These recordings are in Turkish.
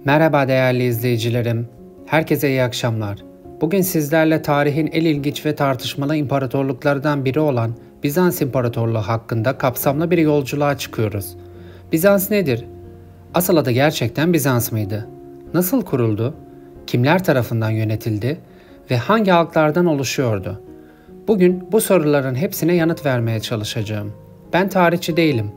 Merhaba değerli izleyicilerim. Herkese iyi akşamlar. Bugün sizlerle tarihin en ilginç ve tartışmalı imparatorluklardan biri olan Bizans İmparatorluğu hakkında kapsamlı bir yolculuğa çıkıyoruz. Bizans nedir? Asıl adı gerçekten Bizans mıydı? Nasıl kuruldu? Kimler tarafından yönetildi? Ve hangi halklardan oluşuyordu? Bugün bu soruların hepsine yanıt vermeye çalışacağım. Ben tarihçi değilim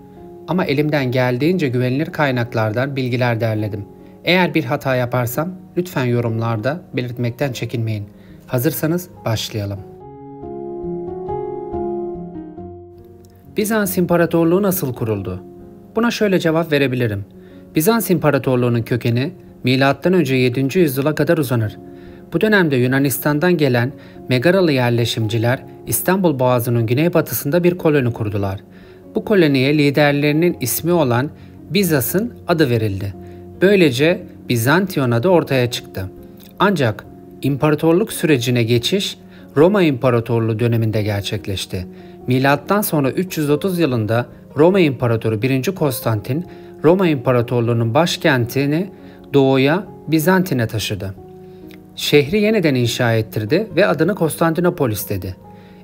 ama elimden geldiğince güvenilir kaynaklardan bilgiler derledim. Eğer bir hata yaparsam lütfen yorumlarda belirtmekten çekinmeyin. Hazırsanız başlayalım. Bizans İmparatorluğu nasıl kuruldu? Buna şöyle cevap verebilirim. Bizans İmparatorluğu'nun kökeni M.Ö. 7. yüzyıla kadar uzanır. Bu dönemde Yunanistan'dan gelen Megaralı yerleşimciler İstanbul Boğazı'nın güneybatısında bir koloni kurdular. Bu koloniye liderlerinin ismi olan Bizas'ın adı verildi. Böylece Bizantiyon adı ortaya çıktı. Ancak imparatorluk sürecine geçiş Roma İmparatorluğu döneminde gerçekleşti. Milattan sonra 330 yılında Roma İmparatoru 1. Konstantin Roma İmparatorluğu'nun başkentini doğuya Bizantin'e taşıdı. Şehri yeniden inşa ettirdi ve adını Konstantinopolis dedi.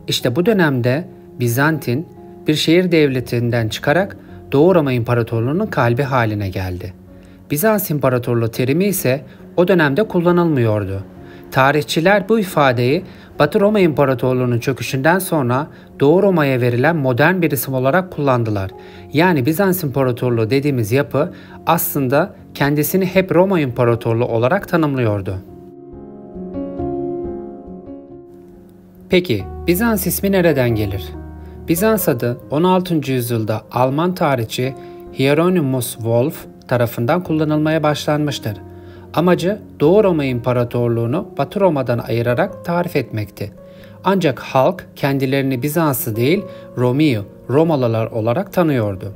İşte bu dönemde Bizantin bir şehir devletinden çıkarak Doğu Roma İmparatorluğu'nun kalbi haline geldi. Bizans İmparatorluğu terimi ise o dönemde kullanılmıyordu. Tarihçiler bu ifadeyi Batı Roma İmparatorluğu'nun çöküşünden sonra Doğu Roma'ya verilen modern bir isim olarak kullandılar. Yani Bizans İmparatorluğu dediğimiz yapı aslında kendisini hep Roma İmparatorluğu olarak tanımlıyordu. Peki Bizans ismi nereden gelir? Bizans adı 16. yüzyılda Alman tarihçi Hieronymus Wolff tarafından kullanılmaya başlanmıştır. Amacı Doğu Roma İmparatorluğu'nu Batı Roma'dan ayırarak tarif etmekti. Ancak halk kendilerini Bizanslı değil Romalılar olarak tanıyordu.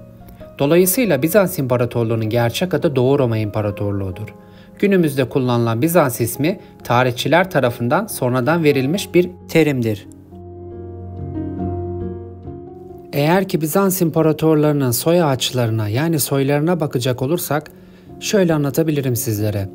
Dolayısıyla Bizans İmparatorluğu'nun gerçek adı Doğu Roma İmparatorluğu'dur. Günümüzde kullanılan Bizans ismi tarihçiler tarafından sonradan verilmiş bir terimdir. Eğer ki Bizans imparatorlarının soy ağaçlarına yani soylarına bakacak olursak şöyle anlatabilirim sizlere.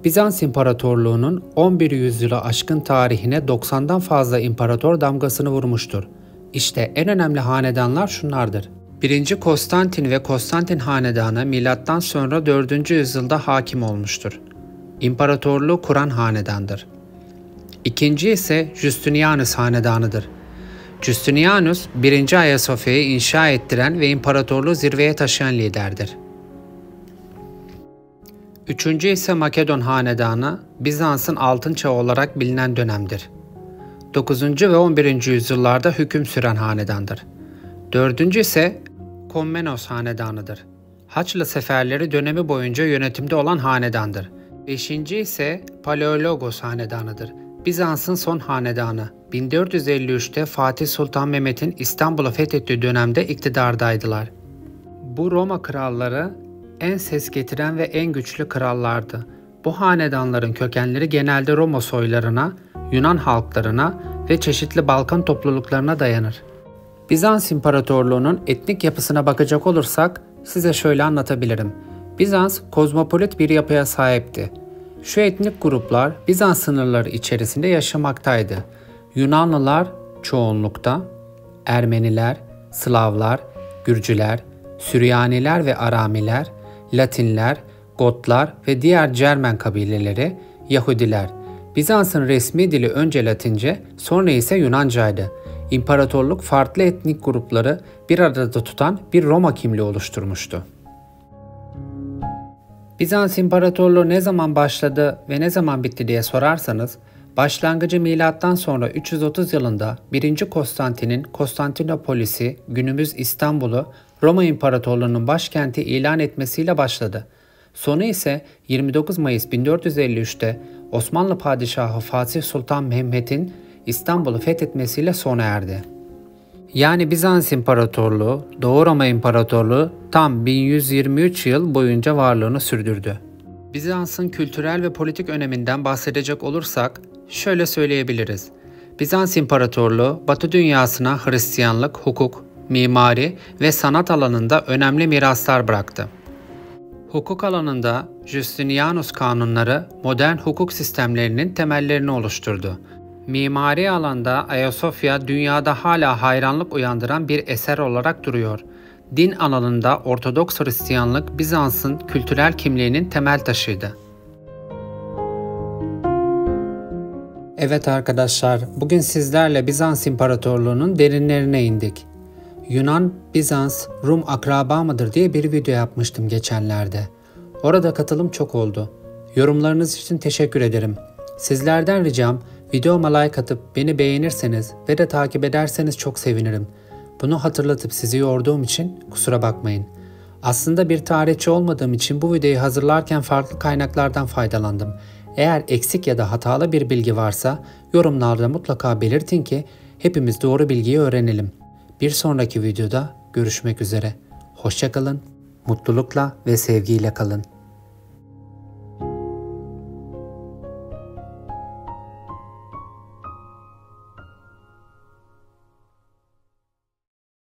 Bizans İmparatorluğu'nun 11 yüzyıla aşkın tarihine 90'dan fazla imparator damgasını vurmuştur. İşte en önemli hanedanlar şunlardır. 1. Konstantin ve Konstantin hanedanı milattan sonra 4. yüzyılda hakim olmuştur. İmparatorluğu kuran hanedandır. İkinci ise Justinianus hanedanıdır. Justinianus 1. Ayasofya'yı inşa ettiren ve imparatorluğu zirveye taşıyan liderdir. Üçüncü ise Makedon hanedanı Bizans'ın altın çağı olarak bilinen dönemdir. 9. ve 11. yüzyıllarda hüküm süren hanedandır. Dördüncü ise Komnenos hanedanıdır. Haçlı seferleri dönemi boyunca yönetimde olan hanedandır. Beşinci ise Paleologos hanedanıdır. Bizans'ın son hanedanı. 1453'te Fatih Sultan Mehmet'in İstanbul'u fethettiği dönemde iktidardaydılar. Bu Roma kralları en ses getiren ve en güçlü krallardı. Bu hanedanların kökenleri genelde Roma soylarına, Yunan halklarına ve çeşitli Balkan topluluklarına dayanır. Bizans İmparatorluğu'nun etnik yapısına bakacak olursak size şöyle anlatabilirim. Bizans kozmopolit bir yapıya sahipti. Şu etnik gruplar Bizans sınırları içerisinde yaşamaktaydı. Yunanlılar çoğunlukta, Ermeniler, Slavlar, Gürcüler, Süryaniler ve Aramiler, Latinler, Gotlar ve diğer Cermen kabileleri, Yahudiler. Bizans'ın resmi dili önce Latince, sonra ise Yunancaydı. İmparatorluk farklı etnik grupları bir arada tutan bir Roma kimliği oluşturmuştu. Bizans İmparatorluğu ne zaman başladı ve ne zaman bitti diye sorarsanız, başlangıcı milattan sonra 330 yılında 1. Konstantin'in Konstantinopolis'i, günümüz İstanbul'u Roma İmparatorluğu'nun başkenti ilan etmesiyle başladı. Sonu ise 29 Mayıs 1453'te Osmanlı Padişahı Fatih Sultan Mehmet'in İstanbul'u fethetmesiyle sona erdi. Yani Bizans İmparatorluğu, Doğu Roma İmparatorluğu tam 1123 yıl boyunca varlığını sürdürdü. Bizans'ın kültürel ve politik öneminden bahsedecek olursak şöyle söyleyebiliriz. Bizans İmparatorluğu, Batı dünyasına Hristiyanlık, hukuk, mimari ve sanat alanında önemli miraslar bıraktı. Hukuk alanında Justinianus kanunları modern hukuk sistemlerinin temellerini oluşturdu. Mimari alanda Ayasofya dünyada hala hayranlık uyandıran bir eser olarak duruyor. Din alanında Ortodoks Hristiyanlık Bizans'ın kültürel kimliğinin temel taşıydı. Evet arkadaşlar, bugün sizlerle Bizans İmparatorluğu'nun derinlerine indik. Yunan, Bizans, Rum akraba mıdır diye bir video yapmıştım geçenlerde. Orada katılım çok oldu. Yorumlarınız için teşekkür ederim. Sizlerden ricam videoma like atıp beni beğenirseniz ve de takip ederseniz çok sevinirim. Bunu hatırlatıp sizi yorduğum için kusura bakmayın. Aslında bir tarihçi olmadığım için bu videoyu hazırlarken farklı kaynaklardan faydalandım. Eğer eksik ya da hatalı bir bilgi varsa yorumlarda mutlaka belirtin ki hepimiz doğru bilgiyi öğrenelim. Bir sonraki videoda görüşmek üzere. Hoşça kalın, mutlulukla ve sevgiyle kalın.